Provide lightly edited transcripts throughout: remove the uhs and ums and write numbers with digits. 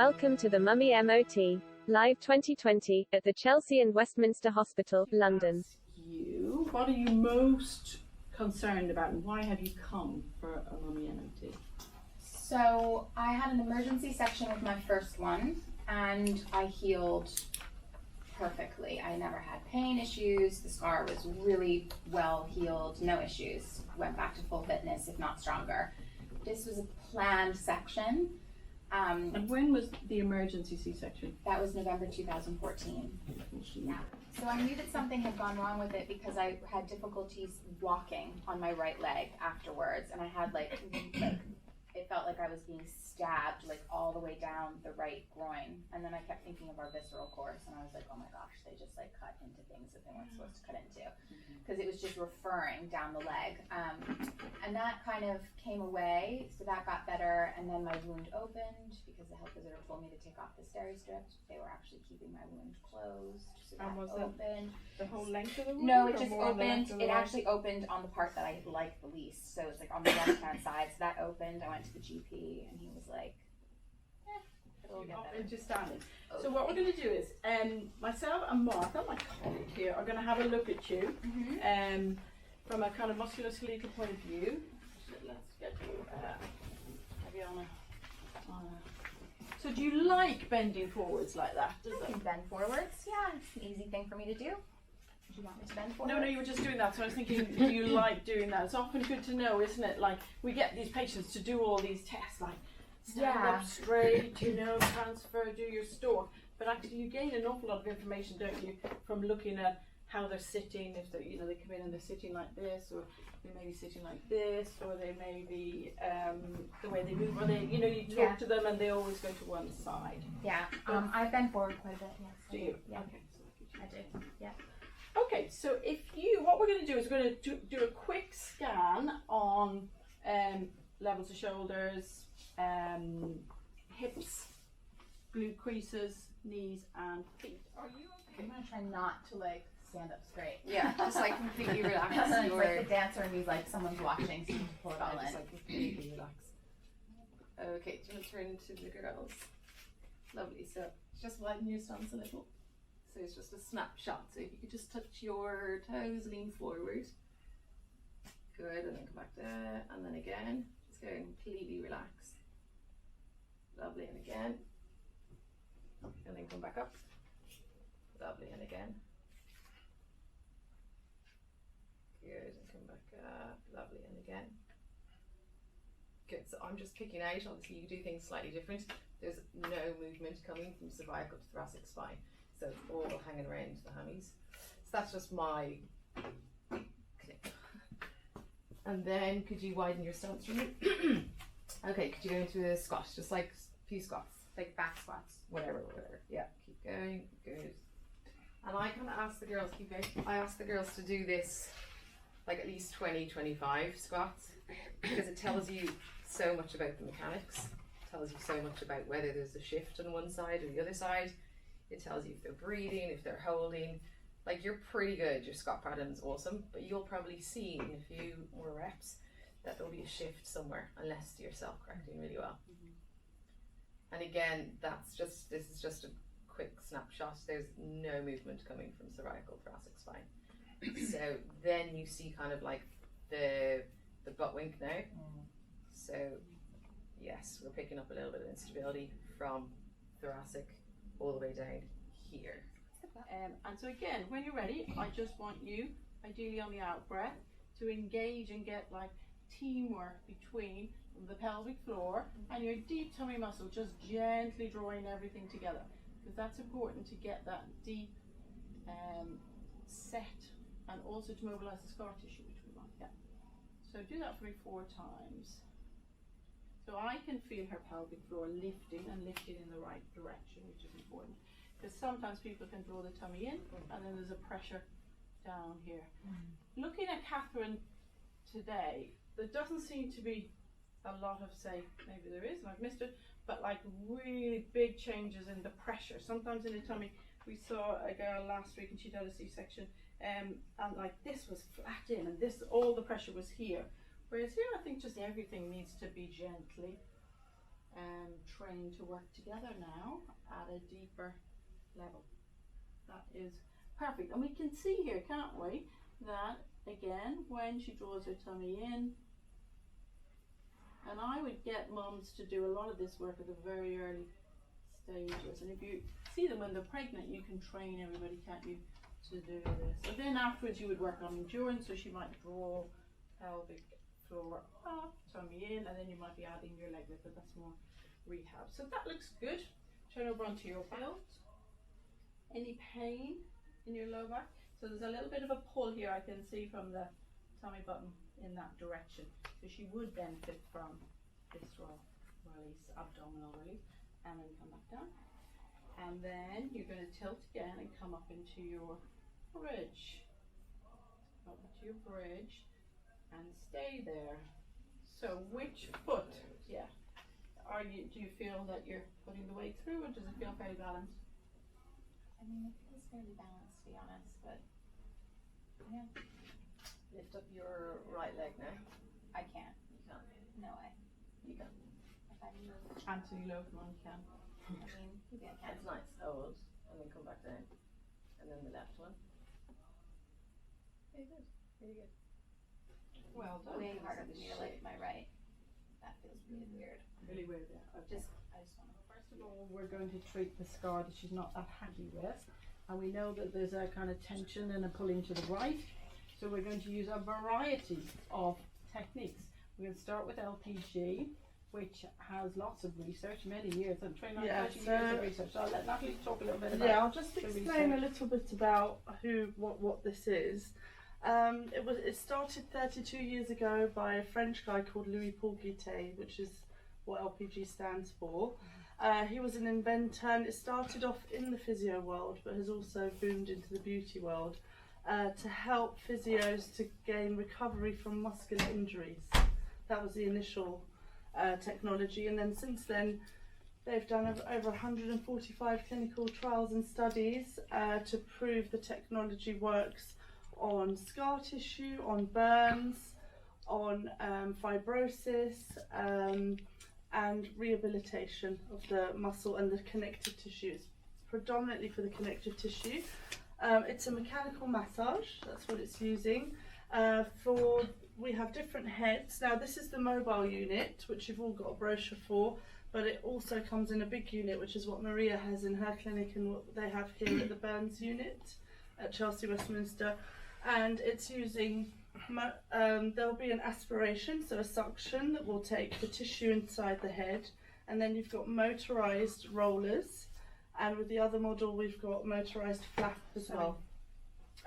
Welcome to the Mummy MOT Live 2020 at the Chelsea and Westminster Hospital, London. You, what are you most concerned about, and why have you come for a Mummy MOT? So I had an emergency section with my first one, and I healed perfectly. I never had pain issues. The scar was really well healed, no issues. Went back to full fitness, if not stronger. This was a planned section. And when was the emergency C-section? That was November 2014. Yeah. So I knew that something had gone wrong with it because I had difficulties walking on my right leg afterwards, and I had like it felt like I was being stabbed like all the way down the right groin. And then I kept thinking of our visceral course, and I was like, oh my gosh, they just like cut into things that they weren't supposed to cut into, because it was just referring down the leg. And that kind of came away, so that got better. And then my wound opened because the health visitor told me to take off the steri strip. They were actually keeping my wound closed, so that opened. The whole length of the wound? No, it just opened. It actually opened on the part that I liked the least. So it's like on the left hand side. So that opened. I went to the GP, and he was like, it'll get better. Just standing. Okay. So what we're going to do is, myself and Martha, my colleague here, are going to have a look at you from a kind of musculoskeletal point of view. So let's get you maybe on a. So do you like bending forwards like that? I can bend forwards. Yeah, it's an easy thing for me to do. Do you want me to bend forwards? No, you were just doing that. So I was thinking, do you like doing that? It's often good to know, isn't it? Like we get these patients to do all these tests, like stand up straight, transfer, do your stalk. But actually, you gain an awful lot of information, don't you, from looking at how they're sitting. If they, they come in and they're sitting like this, or they may be sitting like this, or they may be the way they move, or they, you talk to them and they always go to one side. Yeah, I bend forward quite a bit. Yes. Do you? Yeah. Okay. I do. Yeah. Okay, so what we're going to do is we're going to do a quick scan on levels of shoulders, hips, glute creases, knees, and feet. Are you okay? I'm going to try not to stand up straight. Yeah, just completely relax. It's like the dancer and he's like someone's watching, so you can pull it all in. Just completely relax. Okay, do you want to turn to the girls? Lovely. So just widen your stance a little. So it's just a snapshot. So if you could just touch your toes, lean forward. Good, and then come back there, and then again. Just go completely relaxed. Lovely, and again. And then come back up. Lovely, and again. Good, and come back up. Lovely, and again. Good, so I'm just picking out, obviously you do things slightly different. There's no movement coming from cervical to thoracic spine. So it's all hanging around the hammies. So that's just my clip. And then could you widen your stance for me? Okay, could you go into a squat? Just like a few squats. Like back squats. Whatever. Yeah, keep going. Good. And I kind of ask the girls, I ask the girls to do this like at least 20, 25 squats, because it tells you so much about the mechanics. It tells you so much about whether there's a shift on one side or the other side. It tells you if they're breathing, if they're holding. Like, you're pretty good. Your squat pattern's awesome, but you'll probably see in a few more reps that there'll be a shift somewhere, unless you're self-correcting really well. And again, this is just a quick snapshot. There's no movement coming from cervical thoracic spine. So then you see kind of like the butt wink now. So yes, we're picking up a little bit of instability from thoracic all the way down here. And so again, when you're ready, I just want you, ideally on the out breath, to engage and get like teamwork between the pelvic floor and your deep tummy muscle, just gently drawing everything together, because that's important to get that deep set, and also to mobilize the scar tissue, which we want. Yeah. So do that for me 4 times. So I can feel her pelvic floor lifting and lifting in the right direction, which is important. Because sometimes people can draw the tummy in and then there's a pressure down here. Looking at Catherine today, there doesn't seem to be a lot of, say, maybe there is, and I've missed it, but like really big changes in the pressure. Sometimes in the tummy, we saw a girl last week and she'd had a C-section, and like this was flat in and this, all the pressure was here. Whereas here, I think just everything needs to be gently trained to work together now at a deeper level. That is perfect. And we can see here, can't we, that again, when she draws her tummy in, and I would get mums to do a lot of this work at the very early stages. And if you see them when they're pregnant, you can train everybody, can't you, to do this. And then afterwards you would work on endurance, so she might draw pelvic floor up, tummy in, and then you might be adding your leg lift, but that's more rehab. So that looks good. Turn over onto your belt. Any pain in your lower back? So there's a little bit of a pull here, I can see from the tummy button in that direction. So she would benefit from visceral release, abdominal release, and then come back down. And then you're going to tilt again and come up into your bridge. Up into your bridge and stay there. So which foot? Yeah. Do you feel that you're putting the weight through, or does it feel fairly balanced? I mean, it feels fairly balanced, to be honest, but yeah. Lift up your right leg now. I can't. You can't. No way. You can. If I move, Anthony Loveman can. I mean, maybe I can. It's nice. Hold and then come back down, and then the left one. Very good. Really good. Well done. Way harder for me to lift my right. That feels really weird. Really weird, yeah. Okay. I just want to. First of all, we're going to treat the scar that she's not that happy with, and we know that there's a kind of tension and a pulling to the right, so we're going to use a variety of techniques. We're going to start with LPG, which has lots of research, many years, 29, 30 years of research. So I'll let Natalie talk a little bit about Yeah, I'll just the explain a research. little bit about what this is. It started 32 years ago by a French guy called Louis Paul Guittet, which is what LPG stands for. He was an inventor, and it started off in the physio world, but has also boomed into the beauty world to help physios to gain recovery from muscular injuries. That was the initial technology, and then since then they've done over 145 clinical trials and studies to prove the technology works on scar tissue, on burns, on fibrosis, and rehabilitation of the muscle and the connective tissue. It's predominantly for the connective tissue. It's a mechanical massage, that's what it's using. We have different heads. Now this is the mobile unit, which you've all got a brochure for, but it also comes in a big unit, which is what Maria has in her clinic and what they have here at the Burns unit at Chelsea Westminster. And it's using, there'll be an aspiration, so a suction that will take the tissue inside the head, and then you've got motorized rollers, and with the other model we've got motorized flap as well.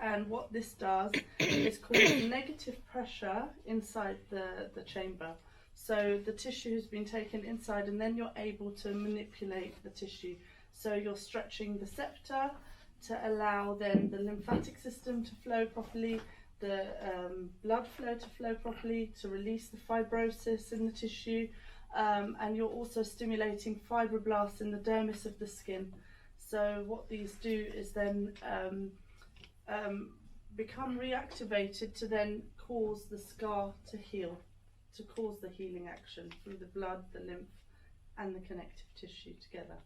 And what this does is cause negative pressure inside the chamber. So the tissue has been taken inside, and then you're able to manipulate the tissue. So you're stretching the septa to allow then the lymphatic system to flow properly, the blood flow to flow properly, to release the fibrosis in the tissue, and you're also stimulating fibroblasts in the dermis of the skin. So what these do is then become reactivated to then cause the scar to heal, to cause the healing action through the blood, the lymph, and the connective tissue together.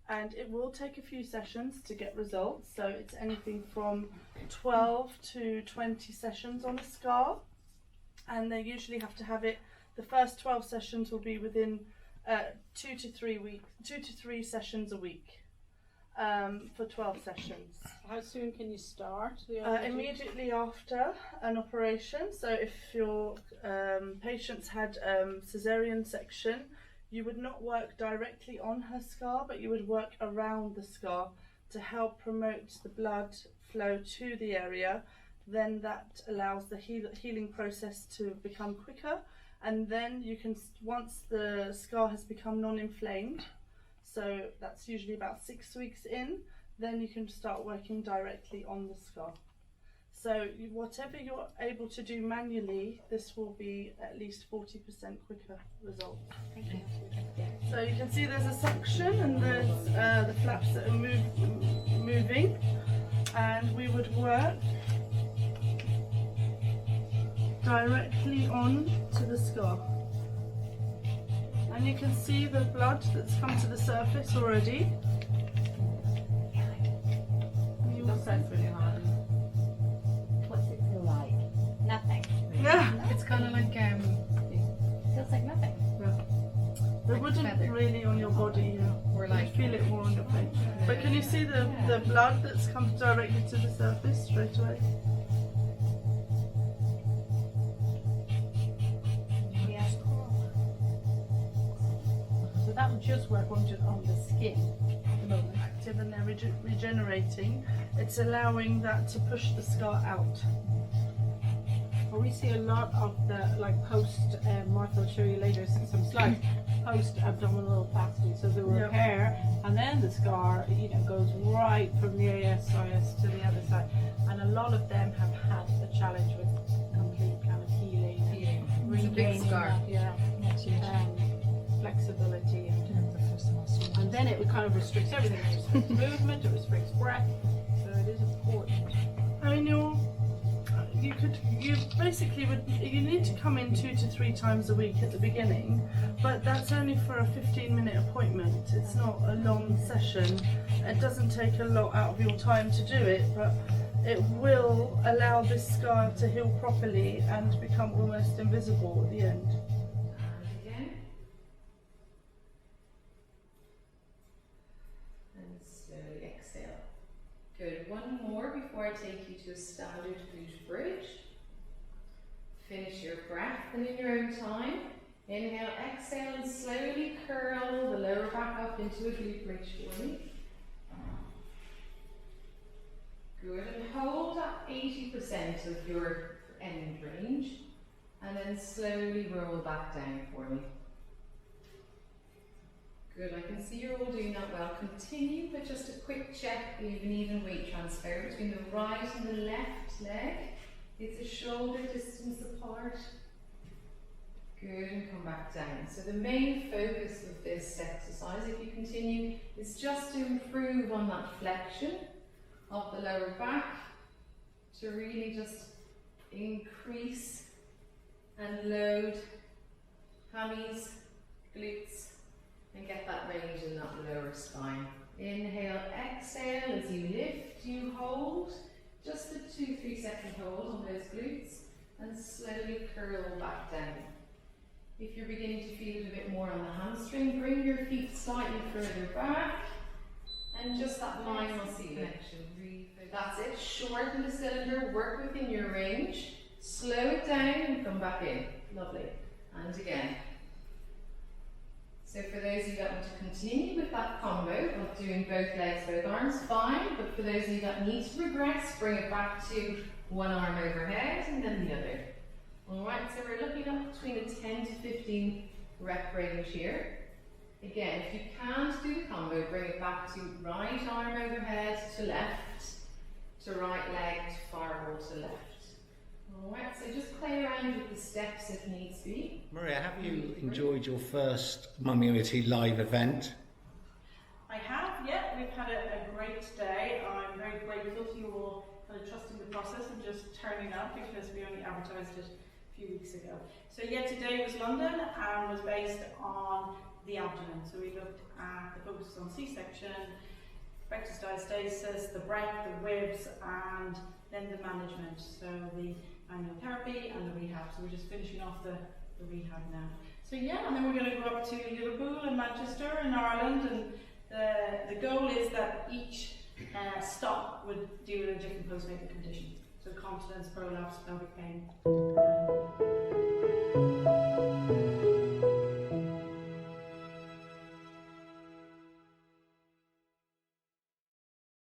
And it will take a few sessions to get results, so it's anything from 12 to 20 sessions on a scar, and they usually have to have it, the first 12 sessions will be within 2 to 3 sessions a week, for 12 sessions. How soon can you start? Immediately after an operation. So if your patients had cesarean section, you would not work directly on her scar, but you would work around the scar to help promote the blood flow to the area. Then that allows the healing process to become quicker, and then you can, once the scar has become non-inflamed, so that's usually about 6 weeks in, then you can start working directly on the scar. So whatever you're able to do manually, this will be at least 40% quicker result. Thank you. So you can see there's a suction, and there's the flaps that are moving, and we would work directly on to the scar. And you can see the blood that's come to the surface already. And you That sounds really hard. What's it feel like? Nothing. yeah, It's kind of like Feels like nothing. there like wouldn't feather. really on your body. Or You like feel it more on your face. But can you see the blood that's come directly to the surface straight away? Yeah. So that would just work on the skin at the moment. Active and they're regenerating. It's allowing that to push the scar out. But we see a lot of the post, Martha will show you later some slides, post abdominal plasty. So the Yep. repair and then the scar, goes right from the ASIS to the other side. And a lot of them have had a challenge with complete kind of healing. And It's a big regaining scar. that, flexibility. And then it kind of restricts everything. It restricts movement, it restricts breath. So it is important. I mean, you need to come in 2 to 3 times a week at the beginning, but that's only for a 15-minute appointment. It's not a long session. It doesn't take a lot out of your time to do it, but it will allow this scar to heal properly and become almost invisible at the end. and again. And slowly exhale. Good. One more before I take you to a standard glute bridge. Finish your breath and in your own time. Inhale, exhale, and slowly curl the lower back up into a glute bridge for me. Good, and hold at 80% of your end range, and then slowly roll back down for me. Good, I can see you're all doing that well. Continue, but just a quick check. We have an even weight transfer between the right and the left leg. It's a shoulder distance apart. Good, and come back down. So the main focus of this exercise, if you continue, is just to improve on that flexion of the lower back, to really just increase and load hammies, glutes, and get that range in that lower spine. Inhale, exhale, as you lift, you hold, just a 2-3 second hold on those glutes, and slowly curl back down. If you're beginning to feel it a bit more on the hamstring, bring your feet slightly further back, and just that line muscle connection. That's it, shorten the cylinder, work within your range, slow it down and come back in. Lovely. And again. So for those of you that want to continue with that combo of doing both legs, both arms, fine. But for those of you that need to progress, bring it back to one arm overhead and then the other. Alright, so we're looking up between a 10 to 15 rep range here. Again, if you can't do the combo, bring it back to right arm overhead to left, to right leg to far wall to left. Alright, so just play around with the steps if needs be. Maria, have you enjoyed your first MOT Live event? I have, yeah, we've had a great day. I'm very grateful to you all for trusting the process and just turning up, because we only advertised it a few weeks ago. So yeah, today was London and was based on the abdomen. So we looked at the focus on C-section, rectus diastasis, the breath, the ribs, and then the management. So the manual therapy and the rehab. So we're just finishing off the rehab now. So yeah, and then we're going to go up to Liverpool and Manchester in Ireland, and the goal is that each stop would deal with a different postnatal condition. So continence, prolapse, pelvic pain.